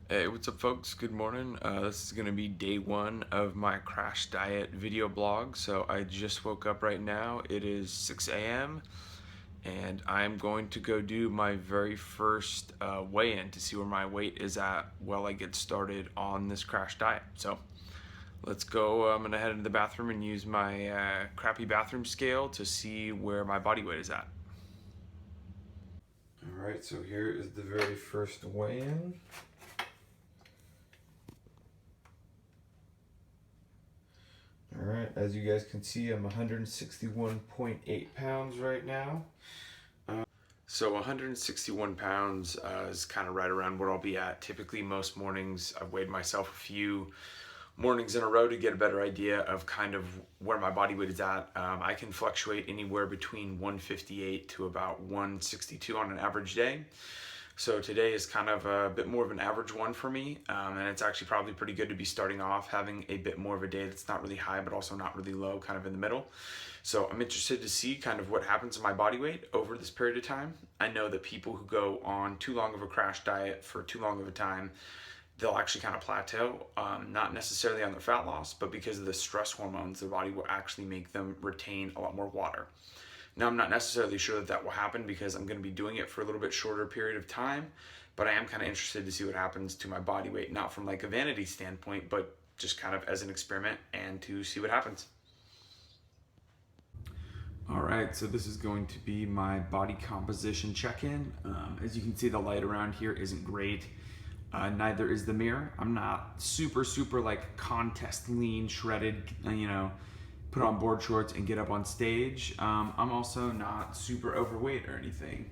Hey, what's up folks? Good morning. This is going to be day one of my crash diet video blog. So I just woke up right now. It is 6 a.m. and I'm going to go do my very first weigh-in to see where my weight is at while I get started on this crash diet. So let's go. I'm going to head into the bathroom and use my crappy bathroom scale to see where my body weight is at. Alright, so here is the very first weigh-in. Alright, as you guys can see, I'm 161.8 pounds right now. So 161 pounds is kind of right around where I'll be at. Typically, most mornings, I've weighed myself a few mornings in a row to get a better idea of kind of where my body weight is at. I can fluctuate anywhere between 158 to about 162 on an average day. So today is kind of a bit more of an average one for me, and it's actually probably pretty good to be starting off having a bit more of a day that's not really high but also not really low, kind of in the middle. So I'm interested to see kind of what happens to my body weight over this period of time. I know that people who go on too long of a crash diet for too long of a time, they'll actually kind of plateau, not necessarily on their fat loss, but because of the stress hormones, the body will actually make them retain a lot more water. Now, I'm not necessarily sure that will happen because I'm going to be doing it for a little bit shorter period of time, but I am kind of interested to see what happens to my body weight, not from like a vanity standpoint, but just kind of as an experiment and to see what happens. All right, so this is going to be my body composition check-in. As you can see, the light around here isn't great. Neither is the mirror. I'm not super like contest lean, shredded, put on board shorts and get up on stage. I'm also not super overweight or anything.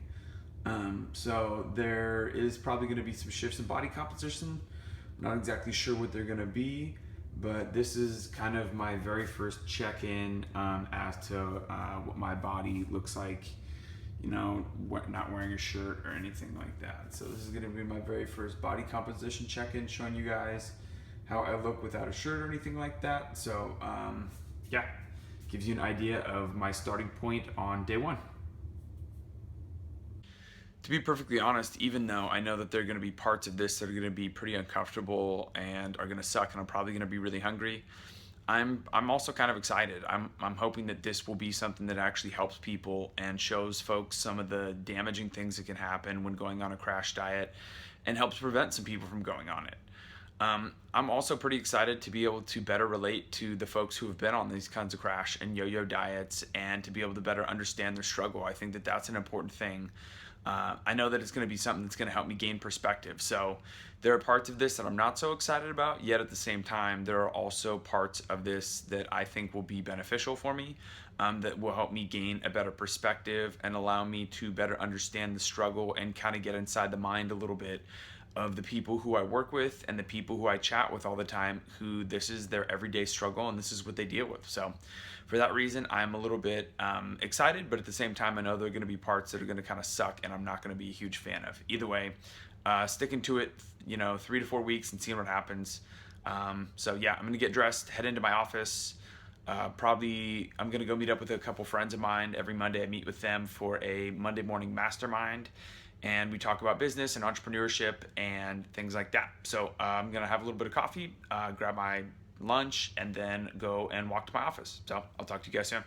So there is probably going to be some shifts in body composition. I'm not exactly sure what they're going to be, but this is kind of my very first check-in as to what my body looks like, not wearing a shirt or anything like that. So this is going to be my very first body composition check-in, showing you guys how I look without a shirt or anything like that. So yeah, gives you an idea of my starting point on day one. To be perfectly honest, even though I know that there are going to be parts of this that are going to be pretty uncomfortable and are going to suck, and I'm probably going to be really hungry, I'm also kind of excited. I'm hoping that this will be something that actually helps people and shows folks some of the damaging things that can happen when going on a crash diet, and helps prevent some people from going on it. I'm also pretty excited to be able to better relate to the folks who have been on these kinds of crash and yo-yo diets, and to be able to better understand their struggle. I think that that's an important thing. I know that it's going to be something that's going to help me gain perspective. So there are parts of this that I'm not so excited about, yet at the same time, there are also parts of this that I think will be beneficial for me, that will help me gain a better perspective and allow me to better understand the struggle and kind of get inside the mind a little bit of the people who I work with and the people who I chat with all the time, who this is their everyday struggle and this is what they deal with. So for that reason, I'm a little bit excited, but at the same time, I know there are going to be parts that are going to kind of suck and I'm not going to be a huge fan of. Either way, sticking to it, 3 to 4 weeks and seeing what happens. So yeah, I'm going to get dressed, head into my office. Probably I'm going to go meet up with a couple friends of mine. Every Monday I meet with them for a Monday morning mastermind, and we talk about business and entrepreneurship and things like that. So I'm gonna have a little bit of coffee, grab my lunch, and then go and walk to my office. So I'll talk to you guys soon.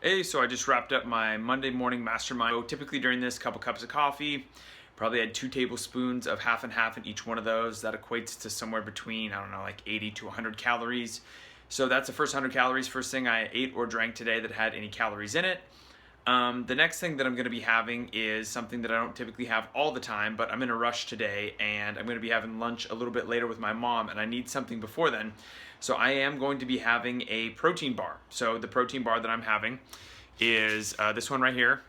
Hey, so I just wrapped up my Monday morning mastermind. So typically during this, couple cups of coffee, probably had 2 tablespoons of half and half in each one of those. That equates to somewhere between, like 80 to 100 calories. So that's the first 100 calories, first thing I ate or drank today that had any calories in it. The next thing that I'm going to be having is something that I don't typically have all the time, but I'm in a rush today, and I'm going to be having lunch a little bit later with my mom, and I need something before then. So I am going to be having a protein bar. So the protein bar that I'm having is this one right here.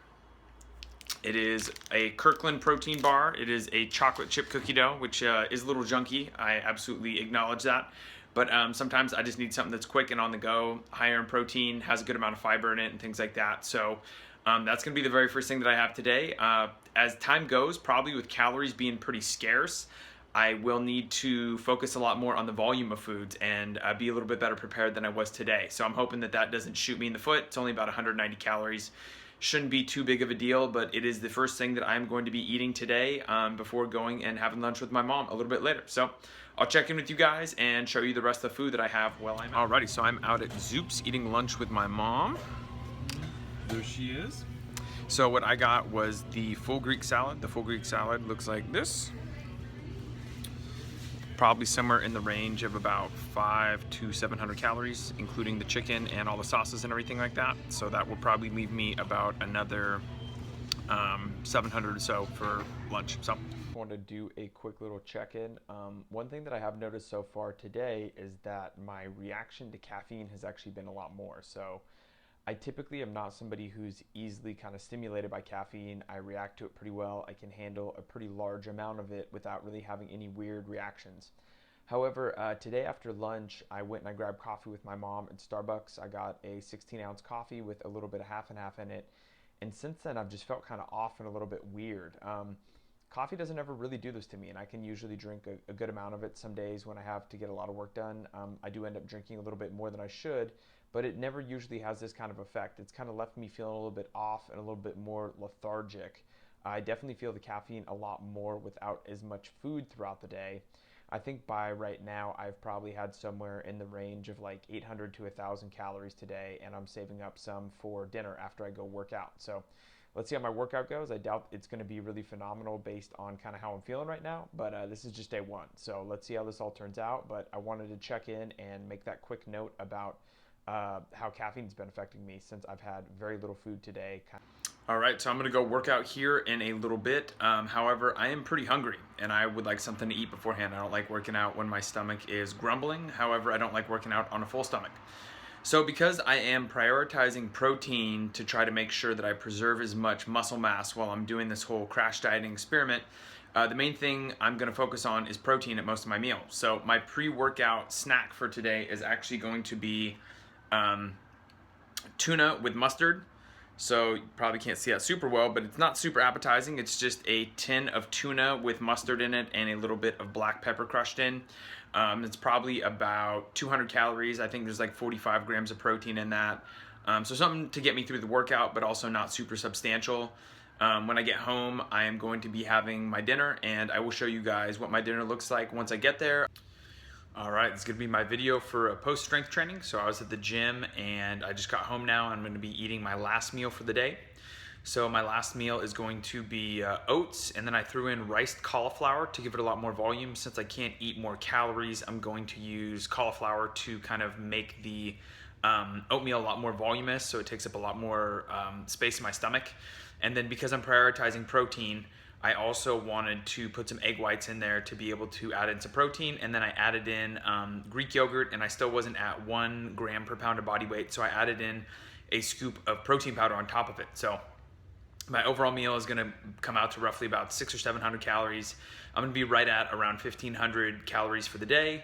It is a Kirkland protein bar. It is a chocolate chip cookie dough, which is a little junky. I absolutely acknowledge that. But sometimes I just need something that's quick and on the go, higher in protein, has a good amount of fiber in it, and things like that. So that's going to be the very first thing that I have today. As time goes, probably with calories being pretty scarce, I will need to focus a lot more on the volume of foods and be a little bit better prepared than I was today. So I'm hoping that that doesn't shoot me in the foot. It's only about 190 calories. shouldn't be too big of a deal, but it is the first thing that I'm going to be eating today before going and having lunch with my mom a little bit later. So I'll check in with you guys and show you the rest of the food that I have while I'm out. Alrighty, so I'm out at Zoop's eating lunch with my mom. There she is. So what I got was the full Greek salad. The full Greek salad looks like this. Probably somewhere in the range of about 500 to 700 calories, including the chicken and all the sauces and everything like that. So that will probably leave me about another 700 or so for lunch. So I want to do a quick little check-in. One thing that I have noticed so far today is that my reaction to caffeine has actually been a lot more. So I typically am not somebody who's easily kind of stimulated by caffeine. I react to it pretty well. I can handle a pretty large amount of it without really having any weird reactions. However, today after lunch, I went and I grabbed coffee with my mom at Starbucks. I got a 16-ounce coffee with a little bit of half and half in it. And since then, I've just felt kind of off and a little bit weird. Coffee doesn't ever really do this to me, and I can usually drink a good amount of it some days when I have to get a lot of work done. I do end up drinking a little bit more than I should, but it never usually has this kind of effect. It's kind of left me feeling a little bit off and a little bit more lethargic. I definitely feel the caffeine a lot more without as much food throughout the day. I think by right now, I've probably had somewhere in the range of like 800 to 1,000 calories today, and I'm saving up some for dinner after I go work out. So let's see how my workout goes. I doubt it's going to be really phenomenal based on kind of how I'm feeling right now, but this is just day one. So let's see how this all turns out. But I wanted to check in and make that quick note about how caffeine's been affecting me since I've had very little food today. All right, so I'm gonna go work out here in a little bit. However, I am pretty hungry and I would like something to eat beforehand. I don't like working out when my stomach is grumbling. However, I don't like working out on a full stomach. So because I am prioritizing protein to try to make sure that I preserve as much muscle mass while I'm doing this whole crash dieting experiment, the main thing I'm gonna focus on is protein at most of my meals. So my pre-workout snack for today is actually going to be tuna with mustard. So you probably can't see that super well, but it's not super appetizing. It's just a tin of tuna with mustard in it and a little bit of black pepper crushed in. It's probably about 200 calories. I think there's like 45 grams of protein in that. So something to get me through the workout, but also not super substantial. When I get home, I am going to be having my dinner, and I will show you guys what my dinner looks like once I get there. All right, it's gonna be my video for a post-strength training. So I was at the gym and I just got home now. I'm gonna be eating my last meal for the day. So my last meal is going to be oats, and then I threw in riced cauliflower to give it a lot more volume. Since I can't eat more calories, I'm going to use cauliflower to kind of make the oatmeal a lot more voluminous, so it takes up a lot more space in my stomach. And then because I'm prioritizing protein, I also wanted to put some egg whites in there to be able to add in some protein, and then I added in Greek yogurt, and I still wasn't at 1 gram per pound of body weight, so I added in a scoop of protein powder on top of it. So my overall meal is gonna come out to roughly about 600 or 700 calories. I'm gonna be right at around 1,500 calories for the day.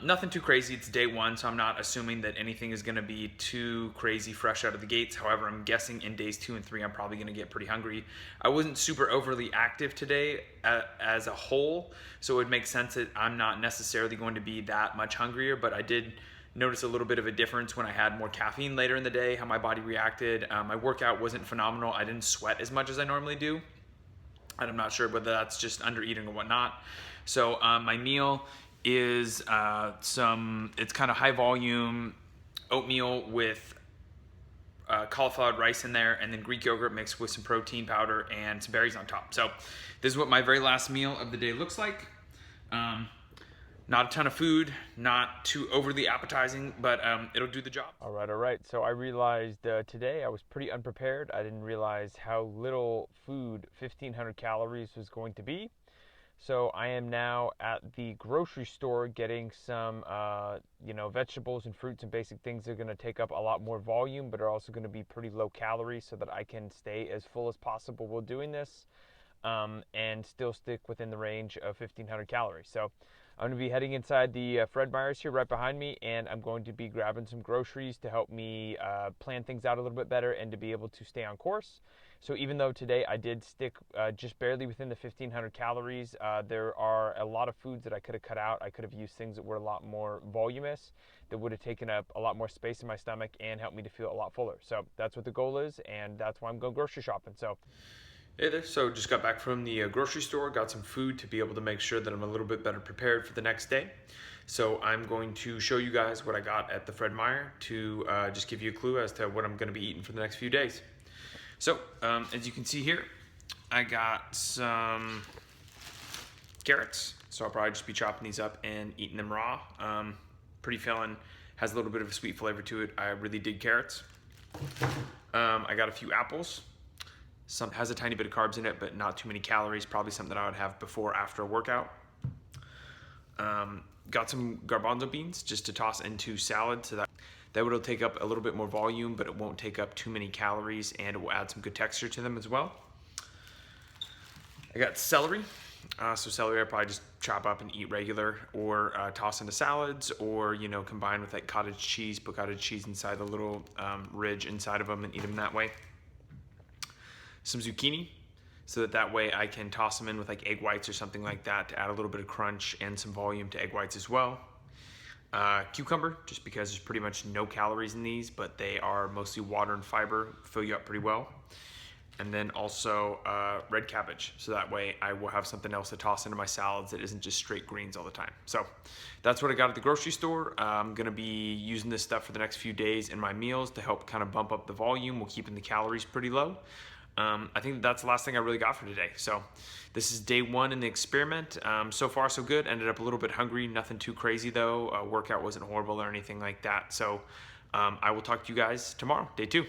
Nothing too crazy, it's day one, so I'm not assuming that anything is gonna be too crazy fresh out of the gates. However, I'm guessing in days 2 and 3, I'm probably gonna get pretty hungry. I wasn't super overly active today as a whole, so it would make sense that I'm not necessarily going to be that much hungrier, but I did notice a little bit of a difference when I had more caffeine later in the day, how my body reacted. My workout wasn't phenomenal. I didn't sweat as much as I normally do, and I'm not sure whether that's just under eating or whatnot. So my meal is it's kind of high volume oatmeal with cauliflower rice in there, and then Greek yogurt mixed with some protein powder and some berries on top. So this is what my very last meal of the day looks like. Not a ton of food, not too overly appetizing, but it'll do the job. All right. So I realized today I was pretty unprepared. I didn't realize how little food 1,500 calories was going to be. So I am now at the grocery store getting some, vegetables and fruits and basic things that are going to take up a lot more volume, but are also going to be pretty low calories so that I can stay as full as possible while doing this, and still stick within the range of 1,500 calories. So I'm going to be heading inside the Fred Meyer's here right behind me, and I'm going to be grabbing some groceries to help me plan things out a little bit better and to be able to stay on course. So even though today I did stick just barely within the 1,500 calories, there are a lot of foods that I could have cut out. I could have used things that were a lot more voluminous, that would have taken up a lot more space in my stomach and helped me to feel a lot fuller. So that's what the goal is, and that's why I'm going grocery shopping. So Hey there. So just got back from the grocery store, got some food to be able to make sure that I'm a little bit better prepared for the next day. So I'm going to show you guys what I got at the Fred Meyer to just give you a clue as to what I'm going to be eating for the next few days. So as you can see here, I got some carrots. So I'll probably just be chopping these up and eating them raw. Pretty filling, has a little bit of a sweet flavor to it. I really dig carrots. I got a few apples. Some has a tiny bit of carbs in it, but not too many calories. Probably something I would have before or after a workout. Got some garbanzo beans just to toss into salad, so that will take up a little bit more volume, but it won't take up too many calories, and it will add some good texture to them as well. I got celery. So celery I probably just chop up and eat regular, or toss into salads, or combine with like cottage cheese. Put cottage cheese inside the little ridge inside of them and eat them that way. Some zucchini, so that way I can toss them in with like egg whites or something like that to add a little bit of crunch and some volume to egg whites as well. Cucumber, just because there's pretty much no calories in these, but they are mostly water and fiber, fill you up pretty well. And then also red cabbage, so that way I will have something else to toss into my salads that isn't just straight greens all the time. So that's what I got at the grocery store. I'm gonna be using this stuff for the next few days in my meals to help kind of bump up the volume while keeping the calories pretty low. I think that's the last thing I really got for today. So this is day one in the experiment. So far so good. Ended up a little bit hungry, nothing too crazy though. Workout wasn't horrible or anything like that. So I will talk to you guys tomorrow, day two.